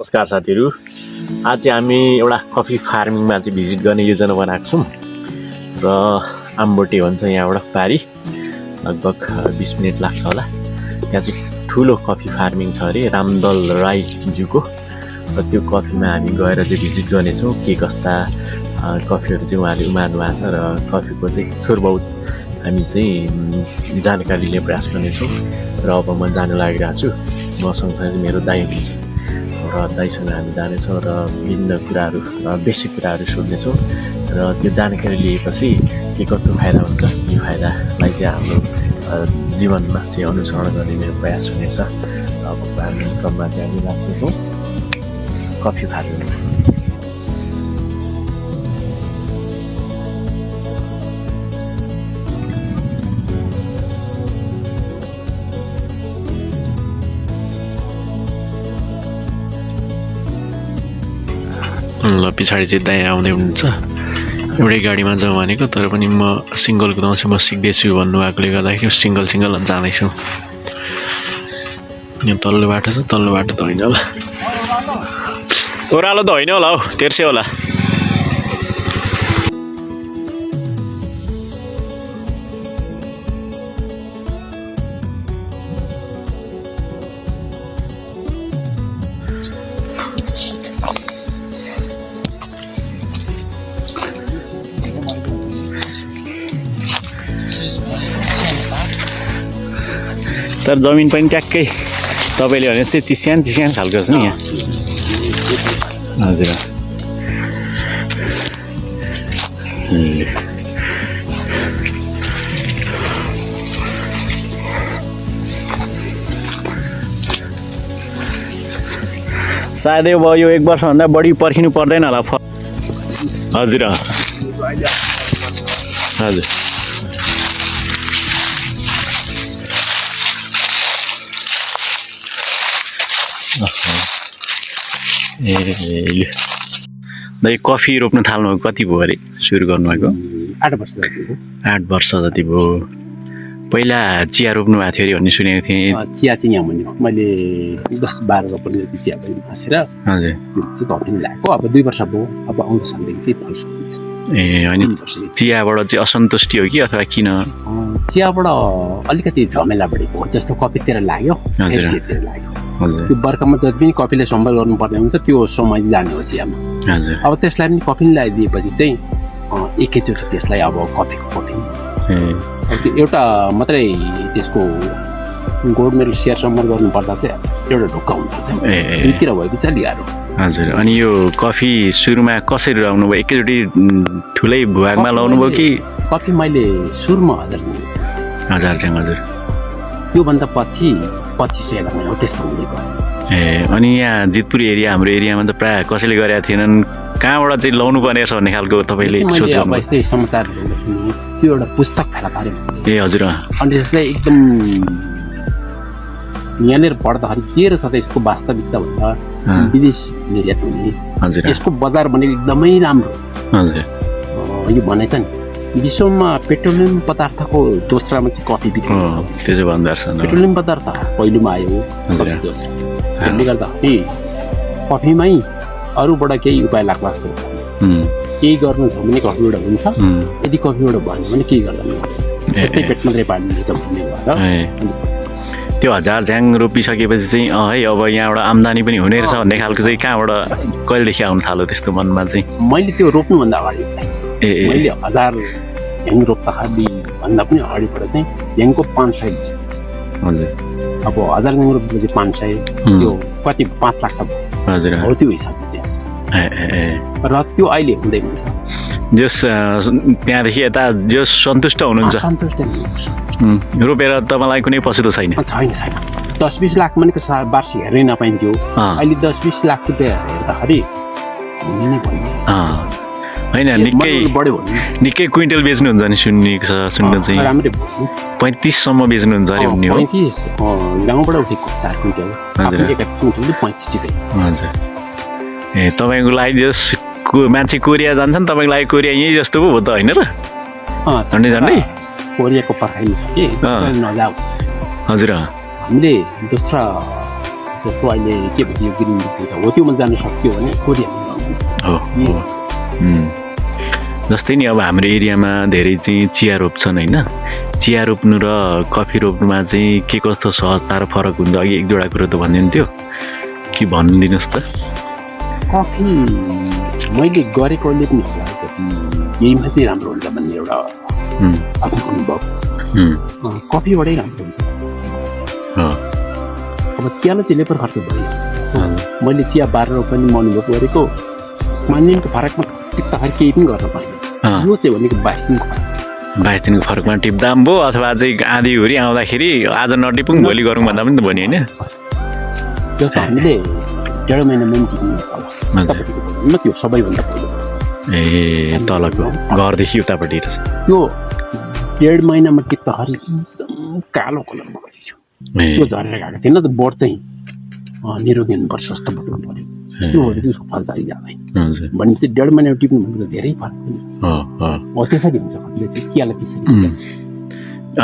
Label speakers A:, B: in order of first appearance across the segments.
A: नमस्कार साथीहरु, आज चाहिँ हामी एउटा कफी फार्मिङमा चाहिँ भिजिट गर्ने योजना बनाएको छौं र आम्बोटे भन्छ यहाँबाट पारी लगभग 20 मिनेट लाग्छ होला। त्यहाँ चाहिँ ठुलो कफी फार्मिङ छ अरे रामदल राई ज्यूको र त्यो कफीमा हामी गएर चाहिँ भिजिट गर्ने छौं। के कस्ता कफीहरु चाहिँ उहाँले उमार्नु भएको छ र कफीको चाहिँ थोर बहुत हामी चाहिँ जानकारी लिने प्रयास गर्ने छौं र अब म जान लागिरहेको छु। मसँग चाहिँ मेरो दाइ हुनुहुन्छ र दाइसँग हामी जानेछौँ र विभिन्न कुराहरू बेसिक कुराहरू सोध्नेछौँ र त्यो जानकारी लिएपछि के कस्तो फाइदा हुन्छ यो फाइदालाई चाहिँ हाम्रो जीवनमा चाहिँ अनुसरण गर्ने मेरो प्रयास हुनेछ। अब हामी क्रममा चाहिँ हामी लाग्नेछौँ कफी फार्मिङमा। ल पछाडि चाहिँ दाइ आउँदै हुनुहुन्छ। एउटै गाडीमा जाउँ भनेको तर पनि म सिङ्गल कुदाउँछु, म सिक्दैछु भन्नुभएकोले गर्दाखेरि सिङ्गल जाँदैछु। यहाँ तल्लो बाटो छ, तल्लो बाटो त होइन होला, ओह्रालो त होइन होला हौ, तेर्से होला। तर जमिन पनि ट्याक्कै तपाईँले भने चाहिँ चिस्यान खालको छ नि यहाँ। हजुर सायदै अब यो 1 वर्षभन्दा बढी पर्खिनु पर्दैन होला। हजुर हजुर दाइ कफी रोप्न थाल्नु कति भयो अरे सुरु गर्नुभएको?
B: 8 वर्ष जति भयो।
A: 8 वर्ष जति भयो। पहिला चिया रोप्नु भएको थियो अरे भन्ने सुनेको थिएँ।
B: चिया चाहिँ यहाँ मैले 10-12 रोपनी जति चिया पनि खसेर
A: हजुर
B: चाहिँ कफी ल्याएको। अब 2 वर्ष भयो, अब आउँदो सालदेखि चाहिँ फल सकिन्छ।
A: ए होइन, चियाबाट चाहिँ असन्तुष्टि हो कि अथवा किन?
B: चियाबाट अलिकति झमेला बढेको जस्तो कफीतिर लाग्यो।
A: हजुर
B: त्यो बर्खामा जति पनि कफीले सम्भाल गर्नुपर्ने हुन्छ त्यो समय जाने हो चियामा।
A: हजुर
B: अब त्यसलाई पनि कफी लगाइदिएपछि चाहिँ एकैचोटि त्यसलाई अब कफीको कफी त्यो एउटा मात्रै त्यसको गोल्ड मेडल सेयर सम्भाल गर्नुपर्दा चाहिँ एउटा ढुक्का हुन्छ। दुईतिर भएपछि अलि गाह्रो।
A: हजुर अनि यो कफी सुरुमा कसरी लगाउनु भयो? एकैचोटि ठुलै भुवागमा लगाउनु भयो कि?
B: कफी मैले सुरुमा 1000 चाहिँ
A: हजुर
B: त्योभन्दा पछि 2500 लगाएको त्यस्तो हुँदै गयो।
A: ए अनि यहाँ जितपुर एरिया हाम्रो एरियामा त प्रायः कसैले गरेका थिएनन्, कहाँबाट चाहिँ लाउनु पर्ने छ भन्ने खालको तपाईँले सोच्नु?
B: यस्तै समाचारहरू सुने त्यो एउटा पुस्तक फेला पार्यो।
A: ए हजुर
B: अनि त्यसलाई एकदम यहाँनिर पढ्दाखेरि के रहेछ त यसको वास्तविकता भन्दा विदेश निर्यात हुने।
A: हजुर
B: यसको बजार भनेको एकदमै राम्रो।
A: हजुर
B: यो भनाइ छ नि विश्वमा पेट्रोलियम पदार्थको दोस्रामा चाहिँ कफी बिक्री हुन्छ।
A: त्यो चाहिँ भन्दो रहेछ।
B: पेट्रोलियम पदार्थ पहिलोमा आयो, कफी दोस्रो। त्यसले गर्दाखेरि कफीमै अरूबाट केही उपाय लाग्ला जस्तो केही गर्नु छ भने कफीबाट हुन्छ, यदि कफीबाट भएन भने केही गर्दैन, त्यस्तै पेट मात्रै पानी दिन्छ भन्ने भएर
A: त्यो 1000 झ्याङ रोपिसकेपछि चाहिँ है अब यहाँबाट आम्दानी पनि हुने रहेछ भन्ने खालको चाहिँ कहाँबाट कहिलेदेखि आउनु थाल्यो त्यस्तो मनमा चाहिँ?
B: मैले त्यो रोप्नुभन्दा अगाडि मैले 1000 झ्याङ रोप्दाखेरि भन्दा पनि अगाडिबाट चाहिँ झ्याङको 500 लिन्छ।
A: हजुर
B: अब 1000 झ्याङ रोपेपछि 500 त्यो कति 5 लाख त
A: हजुर
B: हो त्यो हिसाबले चाहिँ। र त्यो अहिले हुँदै हुन्छ।
A: जस त्यहाँदेखि यता जस सन्तुष्ट हुनुहुन्छ?
B: सन्तुष्ट
A: रोपेर तपाईँलाई कुनै पछुतो छैन?
B: छैन 10-20 लाख भनेको वार्षिक हेर्नै नपाइन्थ्यो। अहिले 10-20 लाख रुपियाँ हेर्दाखेरि हुने नै भन्ने
A: होइन, निकै क्विन्टल बेच्नुहुन्छ नि सुन्नु चाहिँ 35 सम्म बेच्नुहुन्छ अरे भन्ने हो।
B: 35 गाउँबाट उठेको 4 क्विन्टल 35 टिकै।
A: हजुर ए तपाईँको लागि जस मान्छे कोरिया जान्छन्, तपाईँको लागि कोरिया यहीँ जस्तो पो हो त होइन र? झन्डै
B: कोरियाको पर्खाइनु छ कि नजाऊ।
A: हजुर
B: हामीले दोस्रो जस्तो अहिले के भन्छ यो ग्रिन डिस्प्ले छ हो त्योमा जान सक्यो भने
A: हो जस्तै नि अब हाम्रो एरियामा धेरै चाहिँ चिया रोप्छन् होइन चिया रोप्नु र कफी रोप्नुमा चाहिँ के कस्तो सहजता र फरक हुन्छ अघि एक दुईवटा कुरो त भनिदिनुहुन्थ्यो कि भनिदिनुहोस् त
B: कफी मैले गरेकोले पनि होला यहीमा चाहिँ राम्रो हुन्छ भन्ने एउटा आफ्नो अनुभव कफीबाटै राम्रो हुन्छ अब चियालाई चाहिँ लेबर खर्च भइहाल्छ मैले चिया बारेर पनि म अनुभव गरेको 5 दिनको फरकमा टिप्दाखेरि केही पनि गर्न पाइँदैन यो चाहिँ भनेको 22 दिनको
A: फरकमा टिप्दा पनि भयो अथवा चाहिँ आँधीहुरी आउँदाखेरि आज नटिपौँ भोलि गरौँ भन्दा पनि त भन्यो होइन
B: जस्तो हामीले 1.5 महिनामा पनि टिप्नु त्यो सबैभन्दा पहिलो
A: तलको घरदेखि उतापट्टि
B: त्यो 1.5 महिनामा टिप्दाखेरि एकदम कालो कलरमा गइसक्यो त्यो झरेर गएको थिएन त बोट चाहिँ निरोगी हुनुपर्छ स्वस्थ बटुल्नु पऱ्यो त्यो भएर चाहिँ उसको फल चाहिँ जाँदैन भनेपछि 1.5 महिना टिप्नु भनेको धेरै फरक हो त्यसरी हुन्छ कतिले चाहिँ चियालाई त्यसरी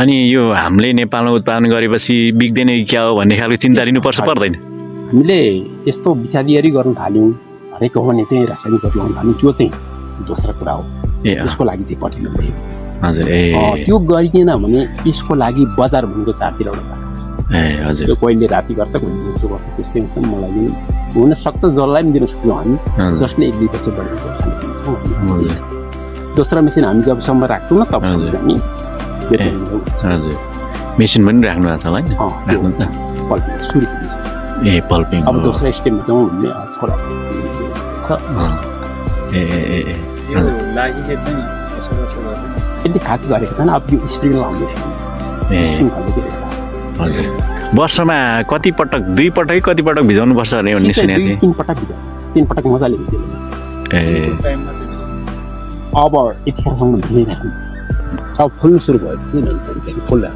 A: अनि यो हामीले नेपालमा उत्पादन गरेपछि बिग्दैन कि क्या हो भन्ने खालको चिन्ता लिनुपर्छ पर्दैन
B: हामीले यस्तो बिचादियारी गर्न थाल्यौँ हरेक हो भने चाहिँ रासायनिक गर्न थाल्यौँ त्यो चाहिँ दोस्रो कुरा हो त्यसको लागि चाहिँ पर्टिनु भयो
A: हजुर
B: त्यो गरिदिएन भने यसको लागि बजार भनेको चारतिर एउटा
A: हजुर
B: त्यो कहिले राति गर्छ कहिले दिउँसो गर्छ त्यस्तै हुन्छ मलाई हुनसक्छ जसलाई पनि दिन सक्छौँ हामी जसले 1-2 वर्ष बढेको खान्छौँ दोस्रो मेसिन हामी जबसम्म राख्छौँ न तबसम्म हामी
A: हजुर मेसिन पनि राख्नु भएको छ होला
B: पल्पिङ सुरु
A: पल्पिङ
B: अब दोस्रो स्टेपमा जाउँ भन्ने छोरा यसले खास गरेको छैन अब यो स्प्रिङ लाउँदैछ
A: हजुर वर्षमा कति पटक 2 पटक कति पटक भिजाउनु पर्छ अरे भन्ने सुनेको थिएँ
B: 3 पटक भिजाउनु 3 पटक मजाले भिजाउनु अब यतिखेरसम्म भिजाइराख्नु अब फुल्नु सुरु भयो फुल्दा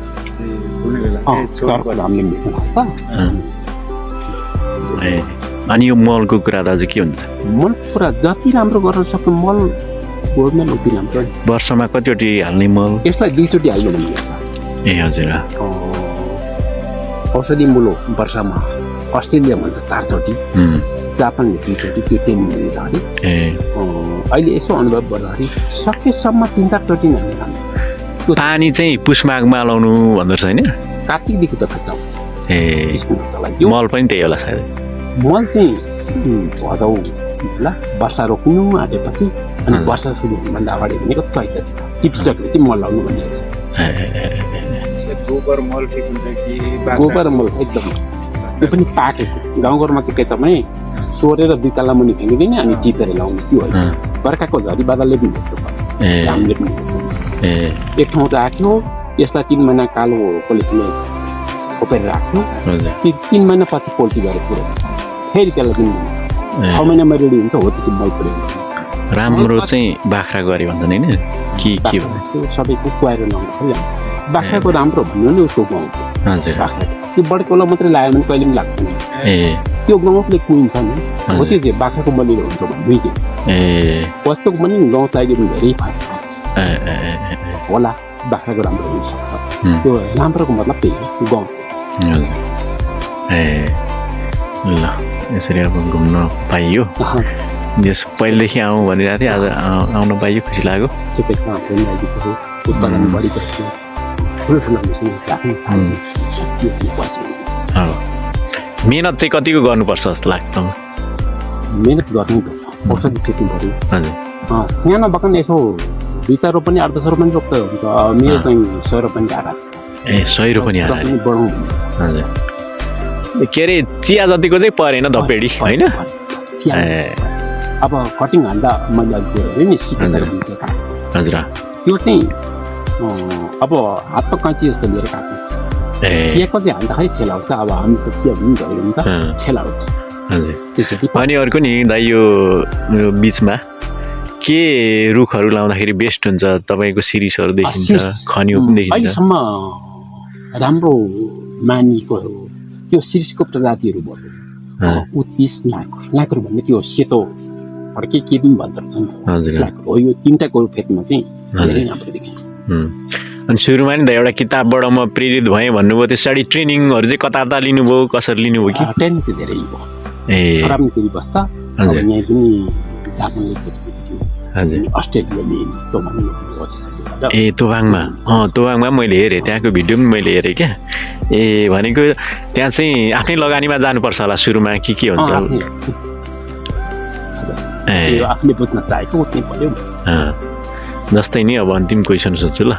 A: अनि यो मलको कुरा दाजु के हुन्छ
B: मल कुरा जति राम्रो गर्न सक्नु मल गोडमा उति राम्रो
A: वर्षमा कतिचोटि हाल्ने मल
B: यसलाई 2 चोटि हाल्नु भन्ने
A: हजुर
B: औषधि मूलो वर्षमा अस्ट्रेलिया भन्छ 4 चोटि जापानले 2 चोटि त्यो 10 मिनट अहिले यसो अनुभव गर्दाखेरि सकेसम्म 3-4 चोटि हाल्नु
A: पानी चाहिँ पुषमाघमा लाउनु भन्दो रहेछ होइन
B: कार्तिकदेखि त खत्ता हुन्छ
A: मल पनि त्यही होला सायद
B: मल चाहिँ भदौ ल वर्षा रोप्नु आँटेपछि अनि वर्षा सुरु हुनुभन्दा अगाडि भनेको चैतले टिपिसकेर चाहिँ मल लाउनु भनिन्छ
C: गोबर मल ठिक हुन्छ कि
B: गोबर मल एकदम त्यो पनि पाकेको गाउँघरमा चाहिँ के छ भने सोरेर 2 तला मुनि फ्याँकिदिने अनि टिपेर लाउने त्यो होइन बर्खाको झरी बादलले पनि भेट्नु हामीले पनि एक ठाउँ राख्यो यसलाई 3 महिना कालो पोलिथिनले खोपेर राख्यो 3 महिना पछि पोल्टी गरेर पुरो फेरि त्यसलाई पनि 6 महिनामा रेडी हुन्छ हो त्यसपछि बाइक पऱ्यो
A: राम्रो चाहिँ बाख्रा गरे भन्छन् होइन के
B: त्यो सबैको कुहाएर लाउँदाखेरि बाख्राको राम्रो भन्नु नि उसको गाउँ
A: हजुर
B: बाख्रा त्यो बडकोला मात्रै लगायो भने कहिले पनि लाग्दैन त्यो गाउँले कुहिन्छ नि हो त्यो चाहिँ बाख्राको बलिलो हुन्छ भन्नु वस्तुको पनि गाउँ चाहियो भने धेरै फरक होला बाख्राको राम्रो हुनसक्छ त्यो राम्रोको मतलब त्यही हो गाउँ
A: ल यसरी अब घुम्न पाइयो यस पहिलेदेखि आउँ भनिरहेको थिएँ आज आउन पाइयो खुसी लाग्यो
B: उत्पादन बढीको
A: मेहनत चाहिँ कतिको गर्नुपर्छ जस्तो लाग्छ त
B: मेहनत गर्नुपर्छ औषधि छिट्नु पऱ्यो
A: हजुर
B: सानो बगान यसो 2-4 रोपनी 8-10 रोपनी रोप्दा हुन्छ मेरो चाहिँ 100 रोपनी आधा
A: 100 रोपनी आधा
B: बढाउँ
A: हजुर के अरे चिया जतिको चाहिँ परेन धपेडी होइन
B: अब कटिङ हाल्दा मैले अघि नि सिकेर हुन्छ
A: हजुर
B: त्यो चाहिँ अब हातको कैँची जस्तो लिएर काट्नु चियाको चाहिँ हाल्दाखेरि ठेलाउँछ अब हामी त चिया पनि गऱ्यो भने त ठेलाउँछ
A: हजुर
B: त्यसरी
A: अनि अर्को नि दाइ यो बिचमा के रुखहरू लाउँदाखेरि बेस्ट हुन्छ तपाईँको सिरिसहरू देखिन्छ खनियो पनि देखिन्छ
B: अहिलेसम्म राम्रो मानिएको त्यो सिरिसको प्रजातिहरू भयो उत्तिस लाकुर भन्ने त्यो सेतो फर्के के पनि भन्दो रहेछ
A: हजुर
B: हो यो 3टाको फेदमा चाहिँ धेरै राम्रो देखिन्छ
A: अनि सुरुमा नि त एउटा किताबबाट म प्रेरित भएँ भन्नुभयो त्यो स्टडी ट्रेनिङहरू चाहिँ कता लिनुभयो कसरी लिनुभयो कि
B: ट्रेनिङ चाहिँ धेरै हो
A: ए
B: खराब फेरि बस्छ अब यहाँ पनि जापानले चाहिँ
A: हजुर
B: अस्ट्रेलियाले
A: ए तोबाङमा तोबाङमा मैले हेरेँ त्यहाँको भिडियो पनि मैले हेरेँ क्या ए भनेको त्यहाँ चाहिँ आफ्नै लगानीमा जानुपर्छ होला सुरुमा के हुन्छ
B: ए आफूले बुझ्न चाहेको उतै पर्यो
A: जस्तै नि अब अन्तिम क्वेसन सोध्छु ल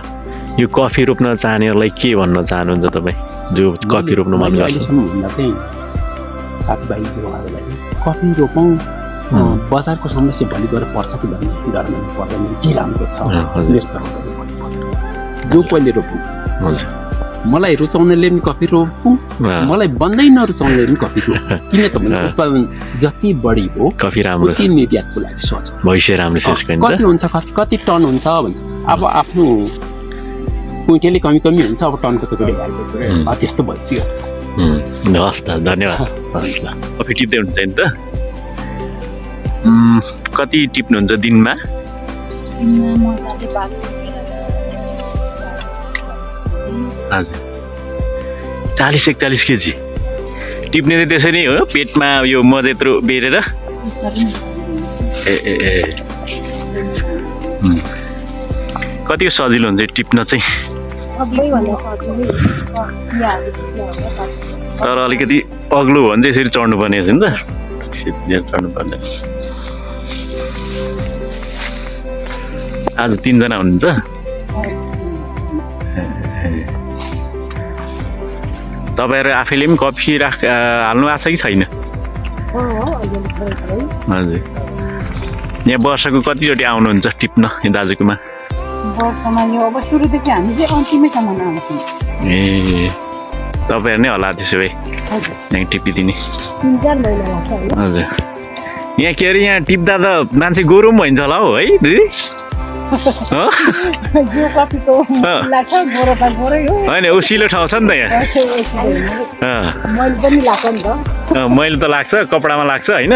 A: यो कफी रोप्न चाहनेहरूलाई के भन्न चाहनुहुन्छ तपाईँ जो कफी रोप्न मन गर्छ
B: भन्दा चाहिँ साथीभाइहरूलाई कफी रोपौँ बजारको समस्या भोलि गएर पर्छ कि भन्ने कुराहरू पर्दैन के राम्रो छ जो पहिले रोपौँ मलाई रुचाउनेले पनि कफी रोपौँ मलाई बन्दै नरुचाउनेले पनि कफी रोपौँ किन त भने उत्पादन जति बढी हो
A: कफी राम्रो
B: उति निर्यातको लागि सोच
A: भविष्य राम्रो
B: कति हुन्छ कति टन हुन्छ भन्छ अब आफ्नो कुइन्टलले कमी हुन्छ अब टनको त कुरो भइरहेको त्यस्तो भइसक्यो
A: हस् त धन्यवाद हस् ल कफी टिप्दै हुन्छ नि त कति टिप्नुहुन्छ दिनमा हजुर 40-41 केजी टिप्ने त त्यसरी हो पेटमा यो मजेत्रो बेरेर ए कति सजिलो हुन्छ टिप्न चाहिँ तर अलिकति अग्लो हो भने चाहिँ यसरी चढ्नु पर्ने रहेछ नि त चढ्नु पर्ने आज 3 जना हुनुहुन्छ तपाईँहरू आफैले पनि कफी हाल्नु आएको छ कि छैन हजुर यहाँ वर्षको कतिचोटि आउनुहुन्छ टिप्न यो दाजुकोमा ए तपाईँहरू नै होला त्यसो भए यहाँ टिपिदिने हजुर यहाँ के अरे यहाँ टिप्दा त मान्छे गोरु पनि भइन्छ होला हौ है दिदी होइन उसिलो ठाउँ छ नि त यहाँ मैले त लाग्छ कपडामा लाग्छ होइन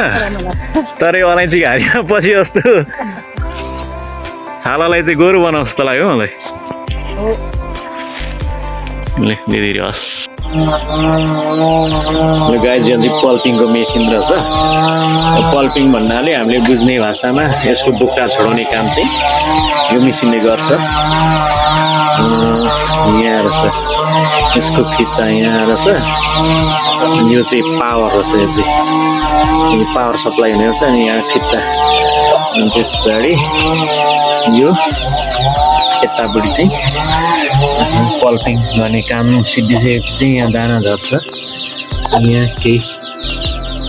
A: तर यो अलैँची घारीमा पछि जस्तो छालालाई चाहिँ गोरु बनाउँछ जस्तो लाग्यो मलाई दिदी हस् गाइस यो चाहिँ पल्पिङको मेसिन रहेछ पल्पिङ भन्नाले हामीले बुझ्ने भाषामा यसको बोक्रा छोडाउने काम चाहिँ यो मेसिनले गर्छ यहाँ रहेछ यसको फिता यहाँ रहेछ यो चाहिँ पावर रहेछ यो चाहिँ पावर सप्लाई हुने रहेछ अनि यहाँ फिता अनि त्यस पछाडि यो यतापट्टि चाहिँ पल्पिङ गर्ने काम सिद्धिसकेपछि चाहिँ यहाँ दाना झर्छ यहाँ केही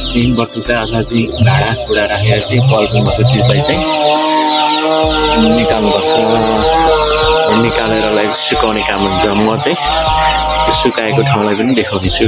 A: चाहिँ बटुका अथवा चाहिँ भाँडाकुँडा राखेर चाहिँ पल्पिङ भएको चिजलाई चाहिँ निकाल्नुपर्छ निकालेर सुकाउने काम हुन्छ म चाहिँ सुकाएको ठाउँलाई पनि देखाउनेछु